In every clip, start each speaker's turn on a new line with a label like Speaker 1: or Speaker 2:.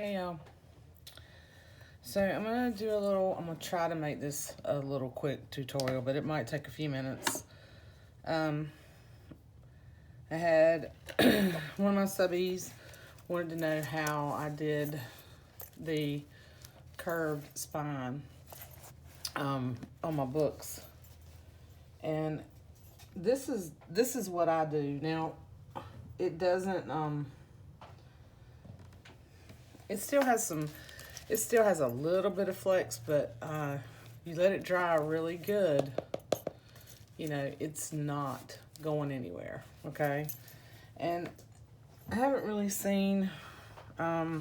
Speaker 1: Hey y'all. So I'm gonna try to make this a little quick tutorial, but it might take a few minutes. Um, I had one of my subbies wanted to know how I did the curved spine on my books, and this is what I do. Now, it doesn't it still has a little bit of flex, but you let it dry really good, it's not going anywhere, okay? And I haven't really seen a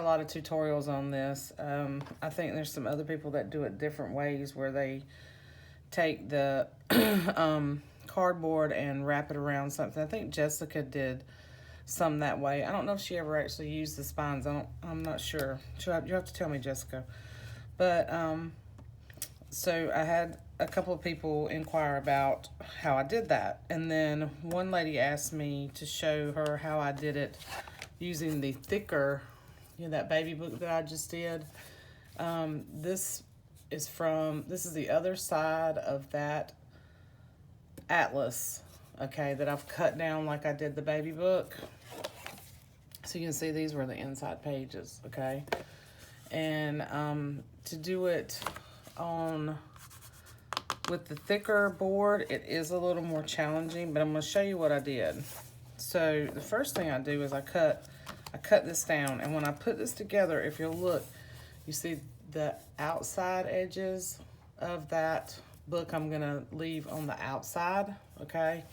Speaker 1: lot of tutorials on this. I think there's some other people that do it different ways, where they take the cardboard and wrap it around something. I think Jessica did some that way. I don't know if she ever actually used the spines. I'm not sure. You have to tell me, Jessica. But so I had a couple of people inquire about how I did that, and then one lady asked me to show her how I did it using the thicker, that baby book that I just did. This is the other side of that atlas, okay, that I've cut down like I did the baby book. So you can see these were the inside pages, okay? And to do it with the thicker board, it is a little more challenging, but I'm going to show you what I did. So the first thing I do is I cut this down, and when I put this together, if you'll look, you see the outside edges of that book I'm going to leave on the outside, okay?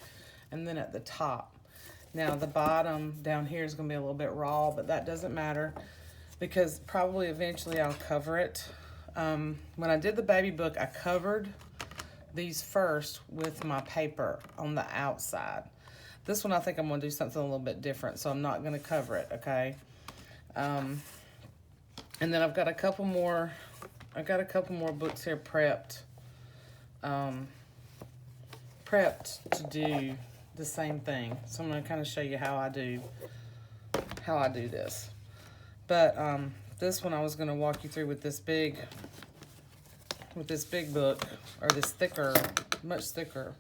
Speaker 1: And then at the top. Now the bottom down here is going to be a little bit raw, but that doesn't matter because probably eventually I'll cover it. When I did the baby book, I covered these first with my paper on the outside. This one I think I'm going to do something a little bit different, so I'm not going to cover it, okay? And then I've got a couple more books here prepped to do the same thing. So I'm going to kind of show you how I do this. But this one I was going to walk you through with this big book, or this thicker, much thicker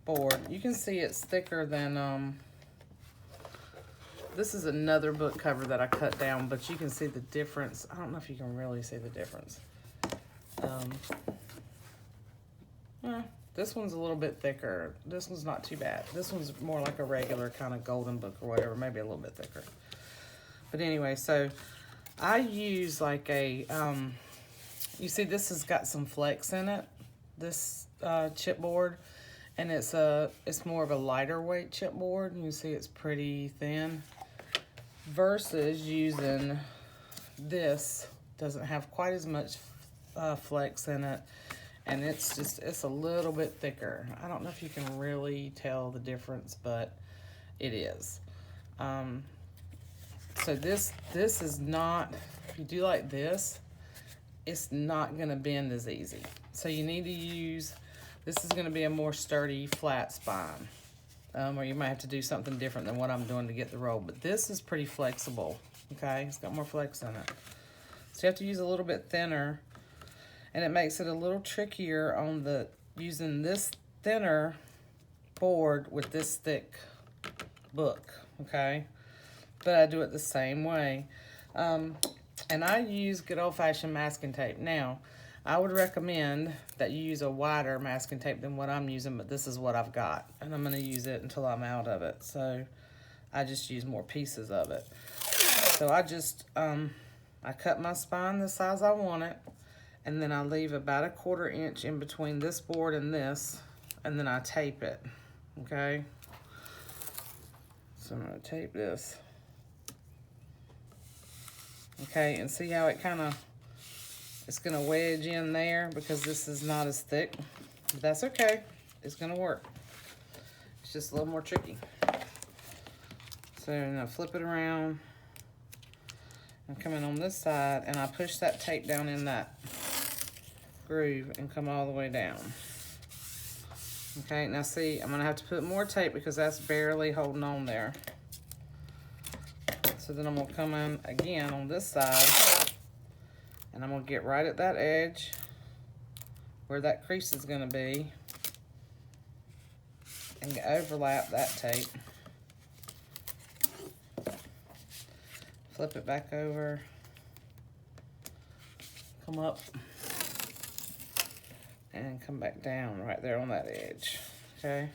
Speaker 1: board. You can see it's thicker than this is another book cover that I cut down, but you can see the difference. I don't know if you can really see the difference. This one's a little bit thicker. This one's not too bad. This one's more like a regular kind of golden book or whatever, maybe a little bit thicker. But anyway, so I use like a, you see this has got some flex in it, this chipboard, and it's more of a lighter weight chipboard. You can see it's pretty thin, versus using this, doesn't have quite as much flex in it. And it's a little bit thicker. I don't know if you can really tell the difference, but it is. So this is not, if you do like this, it's not gonna bend as easy. So you need to use, this is gonna be a more sturdy, flat spine. Or you might have to do something different than what I'm doing to get the roll. But this is pretty flexible, okay? It's got more flex in it. So you have to use a little bit thinner. And it makes it a little trickier on using this thinner board with this thick book, okay? But I do it the same way. And I use good old-fashioned masking tape. Now, I would recommend that you use a wider masking tape than what I'm using, but this is what I've got. And I'm gonna use it until I'm out of it. So I just use more pieces of it. So I cut my spine the size I want it. And then I leave about a 1/4 inch in between this board and this, and then I tape it, okay? So I'm gonna tape this. Okay, and see how it it's gonna wedge in there because this is not as thick, but that's okay, it's gonna work. It's just a little more tricky. So I'm gonna flip it around. I'm coming on this side, and I push that tape down in that groove and come all the way down. Okay, now see, I'm gonna have to put more tape because that's barely holding on there. So then I'm gonna come in again on this side, and I'm gonna get right at that edge where that crease is gonna be, and overlap that tape. Flip it back over, come up, and come back down right there on that edge, okay?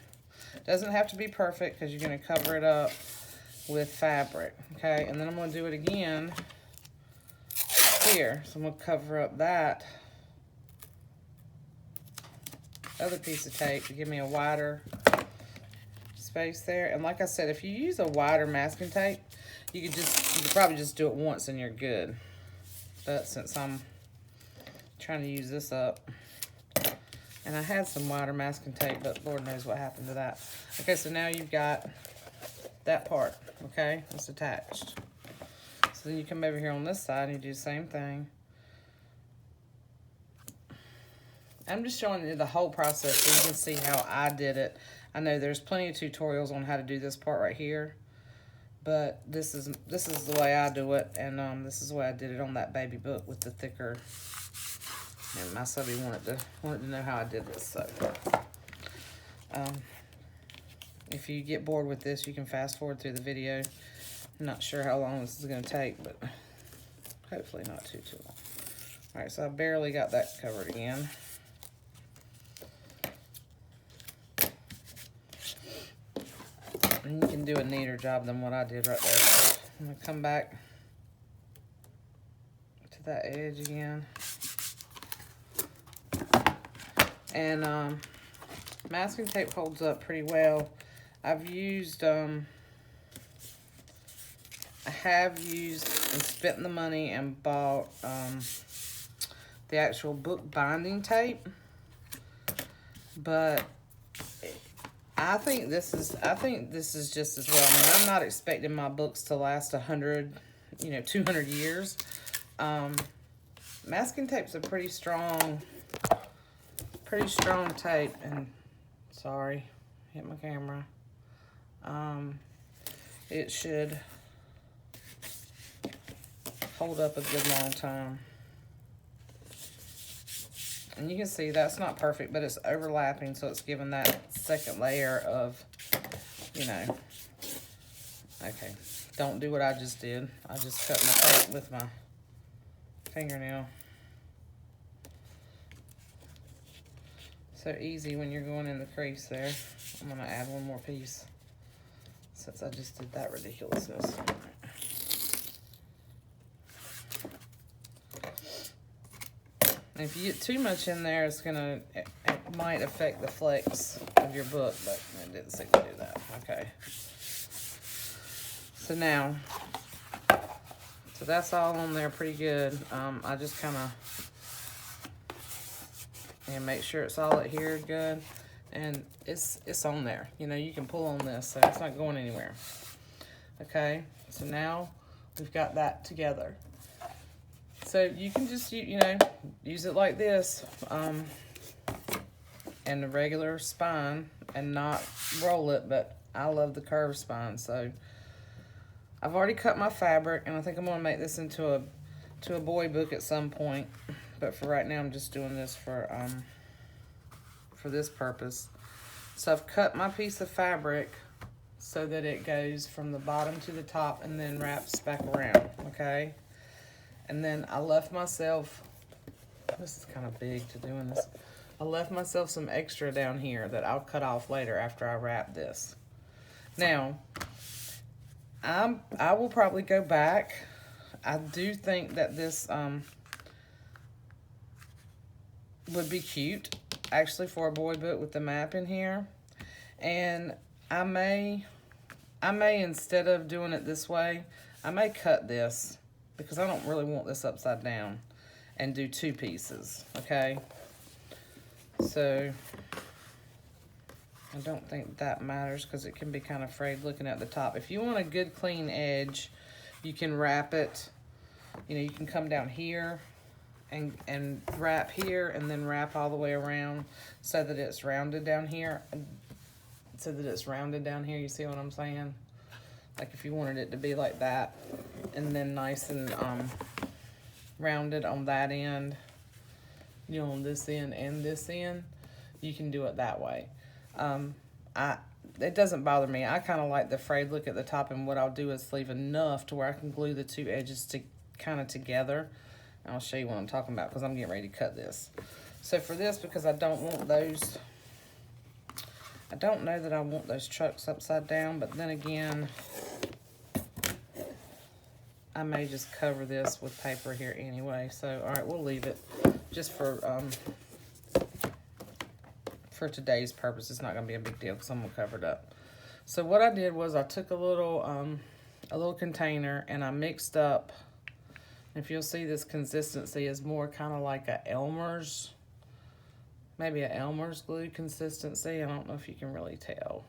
Speaker 1: Doesn't have to be perfect because you're gonna cover it up with fabric, okay? And then I'm gonna do it again here. So I'm gonna cover up that other piece of tape to give me a wider space there. And like I said, if you use a wider masking tape, you could probably just do it once and you're good. But since I'm trying to use this up, and I had some wider masking tape, but Lord knows what happened to that. Okay, so now you've got that part, okay? It's attached. So then you come over here on this side and you do the same thing. I'm just showing you the whole process so you can see how I did it. I know there's plenty of tutorials on how to do this part right here, but this is the way I do it, and this is the way I did it on that baby book with the thicker. And my subby wanted to know how I did this, so if you get bored with this, you can fast forward through the video. I'm not sure how long this is going to take, but hopefully not too long. All right, so I barely got that covered again. And you can do a neater job than what I did right there. I'm going to come back to that edge again. And masking tape holds up pretty well. I've used, I have used and spent the money and bought the actual book binding tape, but I think this is just as well. I mean, I'm not expecting my books to last 100, 200 years. Masking tape's a pretty strong tape, and sorry, hit my camera. It should hold up a good long time. And you can see that's not perfect, but it's overlapping, so it's giving that second layer of, okay, don't do what I just did. I just cut my tape with my fingernail. So easy when you're going in the crease there. I'm gonna add one more piece since I just did that ridiculousness. And if you get too much in there, it might affect the flex of your book, but it didn't seem to do that. Okay. So now, that's all on there pretty good. I just kind of make sure it's all at here good, and it's on there. You can pull on this, so it's not going anywhere. Okay, so now we've got that together. So you can just use it like this, and the regular spine, and not roll it. But I love the curved spine, so I've already cut my fabric, and I think I'm gonna make this into a boy book at some point. But for right now, I'm just doing this for this purpose. So I've cut my piece of fabric so that it goes from the bottom to the top and then wraps back around, okay? And then I left myself, this is kind of big to doing this, I left myself some extra down here that I'll cut off later after I wrap this. Now, I will probably go back. I do think that this would be cute, actually, for a boy book with the map in here. And I may, instead of doing it this way, I may cut this, because I don't really want this upside down, and do two pieces, okay? So I don't think that matters, because it can be kind of frayed looking at the top. If you want a good clean edge, you can wrap it, you can come down here and wrap here, and then wrap all the way around so that it's rounded down here. You see what I'm saying? Like if you wanted it to be like that, and then nice and rounded on that end, you know, on this end and this end, you can do it that way. It doesn't bother me. I kind of like the frayed look at the top, and what I'll do is leave enough to where I can glue the two edges to kind of together. And I'll show you what I'm talking about because I'm getting ready to cut this. So for this, because I don't want those, I don't know that I want those trucks upside down, but then again, I may just cover this with paper here anyway. So, all right, we'll leave it just for today's purpose. It's not going to be a big deal because I'm going to cover it up. So what I did was I took a little container and I mixed up. If you'll see, this consistency is more kind of like a Elmer's, maybe a Elmer's glue consistency. I don't know if you can really tell.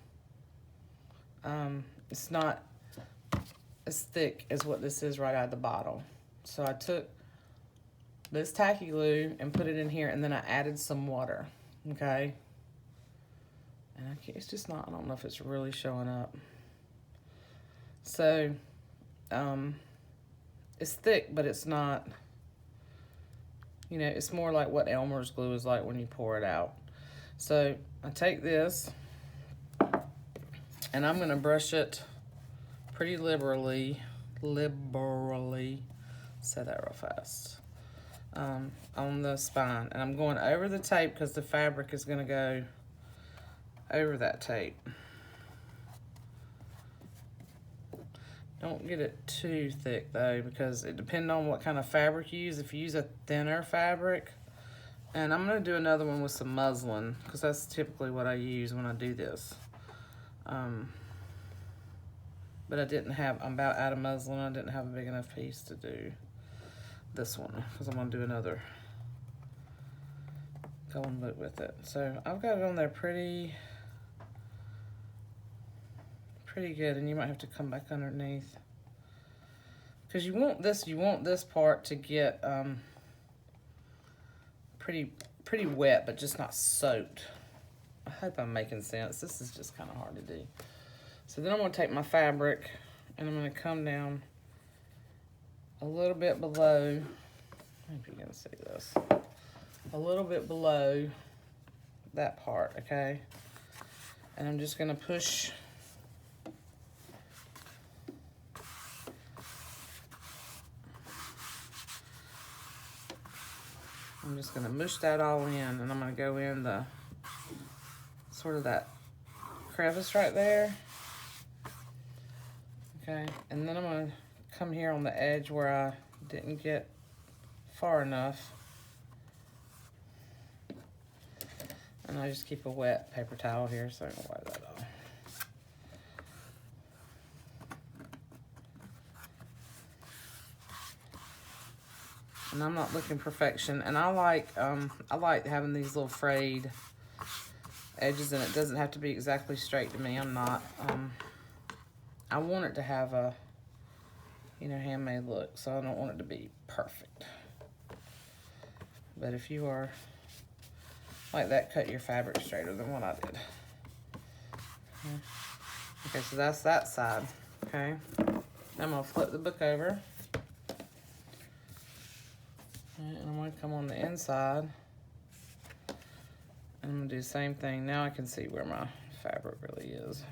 Speaker 1: It's not as thick as what this is right out of the bottle. So I took this tacky glue and put it in here, and then I added some water, okay? And it's just not, I don't know if it's really showing up. So, it's thick, but it's not, you know, it's more like what Elmer's glue is like when you pour it out. So I take this and I'm gonna brush it pretty liberally, say that real fast, on the spine. And I'm going over the tape because the fabric is gonna go over that tape. Don't get it too thick though, because it depends on what kind of fabric you use. If you use a thinner fabric, and I'm gonna do another one with some muslin, because that's typically what I use when I do this. But I didn't have, I'm about out of muslin. I didn't have a big enough piece to do this one, because I'm gonna do another golden look with it. So I've got it on there pretty good, and you might have to come back underneath, because you want this part to get pretty wet, but just not soaked. I hope I'm making sense. This is just kind of hard to do. So then I'm going to take my fabric and I'm going to come down a little bit below. I hope you can see this. A little bit below that part, okay? And I'm just going to push I'm just gonna mush that all in, and I'm gonna go in the sort of that crevice right there. Okay, and then I'm gonna come here on the edge where I didn't get far enough. And I just keep a wet paper towel here so I can wipe that off. And I'm not looking perfection, and I like having these little frayed edges, and it doesn't have to be exactly straight to me. I'm not I want it to have a, you know, handmade look, so I don't want it to be perfect. But if you are like that, cut your fabric straighter than what I did. Okay, so that's that side. Okay, I'm gonna flip the book over. And I'm going to come on the inside, and I'm going to do the same thing. Now I can see where my fabric really is.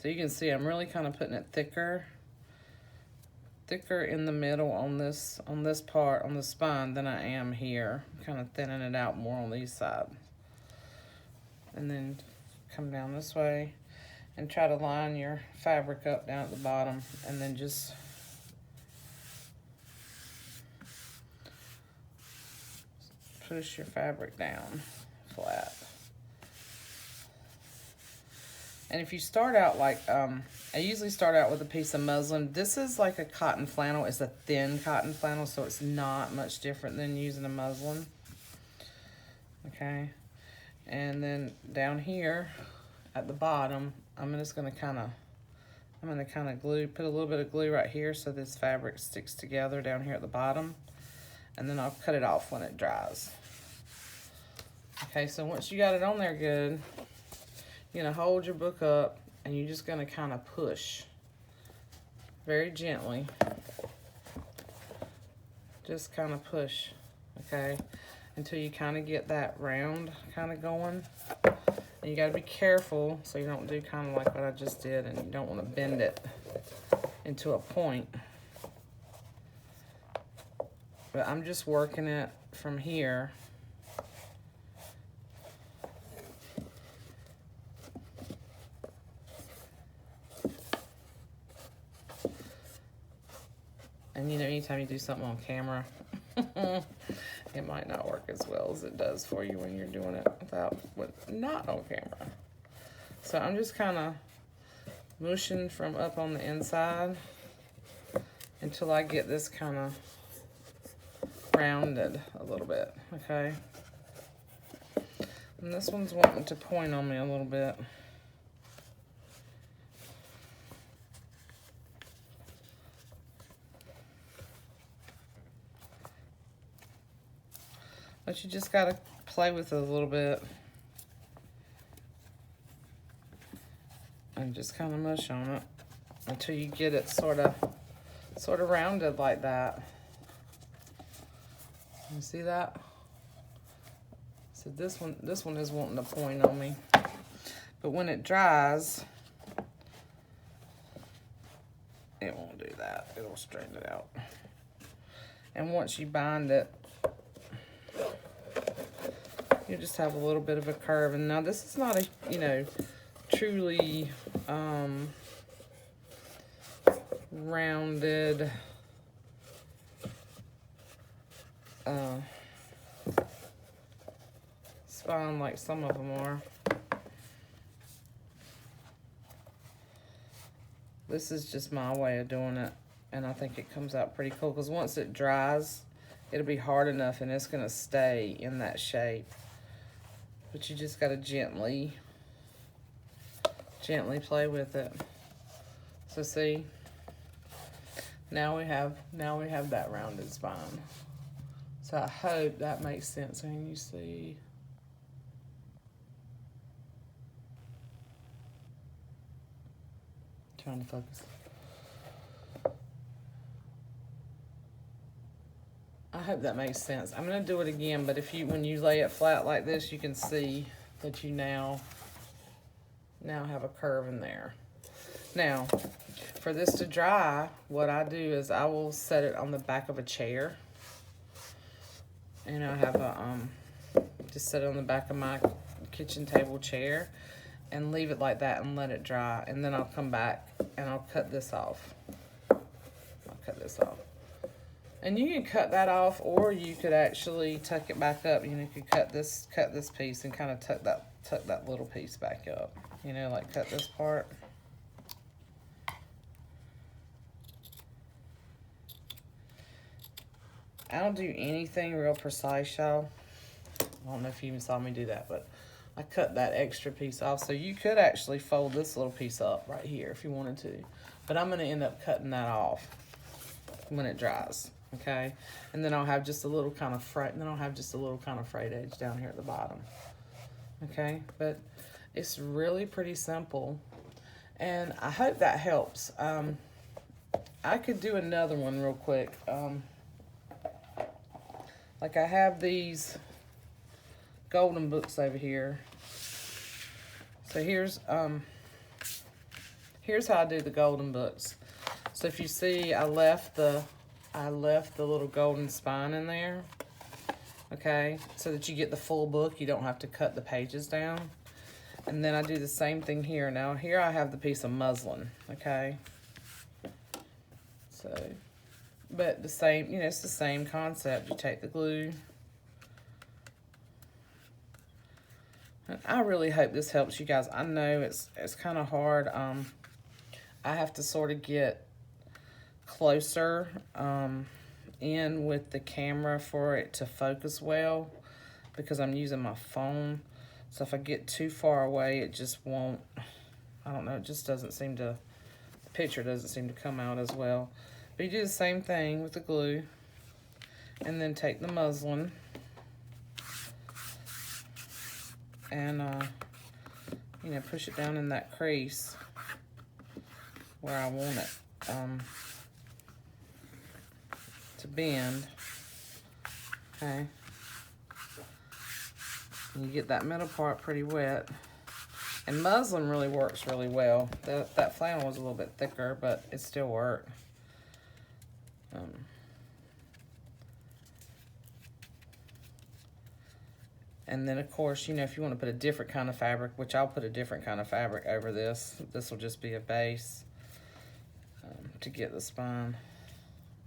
Speaker 1: So you can see I'm really kind of putting it thicker in the middle on this part, on the spine, than I am here. I'm kind of thinning it out more on these sides. And then come down this way and try to line your fabric up down at the bottom, and then just push your fabric down flat. And if you start out like, I usually start out with a piece of muslin. This is like a cotton flannel. It's a thin cotton flannel, so it's not much different than using a muslin. Okay. And then down here at the bottom, I'm just gonna kind of glue, put a little bit of glue right here so this fabric sticks together down here at the bottom, and then I'll cut it off when it dries. Okay, so once you got it on there good, you're gonna hold your book up and you're just gonna kind of push very gently. Just kind of push, okay, until you kind of get that round kind of going. And you gotta be careful so you don't do kind of like what I just did, and you don't want to bend it into a point. But I'm just working it from here. And you know, anytime you do something on camera, it might not work as well as it does for you when you're doing it not on camera. So I'm just kind of mushing from up on the inside until I get this kind of rounded a little bit, okay? And this one's wanting to point on me a little bit. But you just gotta play with it a little bit. And just kind of mush on it until you get it sort of rounded like that. You see that? So this one is wanting to point on me. But when it dries, it won't do that. It'll straighten it out. And once you bind it, you just have a little bit of a curve. And now this is not a, you know, truly rounded spine like some of them are. This is just my way of doing it, and I think it comes out pretty cool because once it dries, it'll be hard enough and it's gonna stay in that shape. But you just gotta gently play with it. So see, now we have that rounded spine. So I hope that makes sense when you see. Trying to focus. I hope that makes sense. I'm gonna do it again, but when you lay it flat like this, you can see that you now have a curve in there. Now, for this to dry, what I do is I will set it on the back of a chair. And I have just set it on the back of my kitchen table chair and leave it like that and let it dry. And then I'll come back and I'll cut this off. And you can cut that off, or you could actually tuck it back up. You know, you could cut this piece and kind of tuck that little piece back up. You know, like cut this part. I don't do anything real precise, y'all. I don't know if you even saw me do that, but I cut that extra piece off. So you could actually fold this little piece up right here if you wanted to. But I'm gonna end up cutting that off when it dries, okay? And then I'll have just a little kind of frayed edge down here at the bottom, okay? But it's really pretty simple, and I hope that helps. I could do another one real quick. Like I have these golden books over here. So here's how I do the golden books. So if you see, I left the little golden spine in there, okay, so that you get the full book. You don't have to cut the pages down. And then I do the same thing here. Now here I have the piece of muslin, okay. So, but the same, you know, it's the same concept. You take the glue. And I really hope this helps you guys. I know it's kind of hard. I have to sort of get closer in with the camera for it to focus well because I'm using my phone. So if I get too far away, it just won't, I don't know, it just doesn't seem to, the picture doesn't seem to come out as well. But you do the same thing with the glue. And then take the muslin and, you know, push it down in that crease where I want it to bend. Okay. And you get that middle part pretty wet. And muslin really works really well. That flannel was a little bit thicker, but it still worked. And then, of course, you know, if you want to put a different kind of fabric, which I'll put a different kind of fabric over this. This will just be a base to get the spine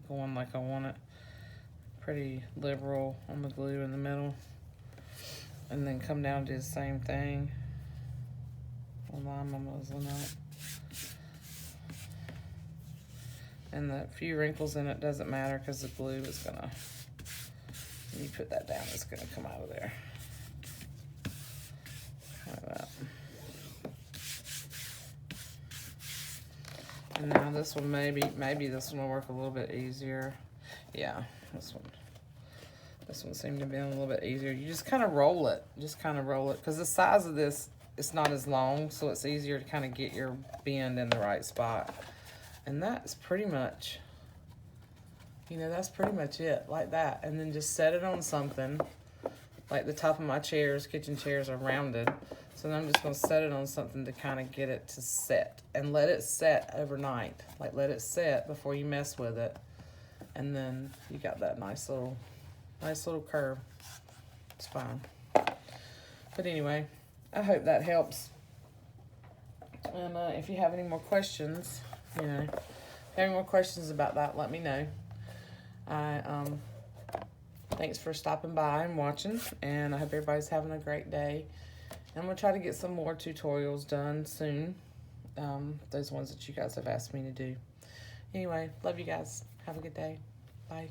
Speaker 1: going like I want it. Pretty liberal on the glue in the middle. And then come down to the same thing. I'll line my muslin up. And the few wrinkles in it doesn't matter because the glue is gonna, when you put that down, it's gonna come out of there. Like that. And now this one, maybe this one will work a little bit easier. Yeah, this one seemed to be a little bit easier. You just kind of roll it, because the size of this, it's not as long, so it's easier to kind of get your bend in the right spot. And that's pretty much, you know, that's pretty much it, like that. And then just set it on something, like the top of my chairs, kitchen chairs are rounded. So then I'm just gonna set it on something to kind of get it to set. And let it set overnight. Like let it set before you mess with it. And then you got that nice little curve spine. But anyway, I hope that helps. And if you have any more questions, you know, if you have any more questions about that, let me know. Thanks for stopping by and watching, and I hope everybody's having a great day. And I'm gonna try to get some more tutorials done soon. Those ones that you guys have asked me to do. Anyway, love you guys. Have a good day. Bye.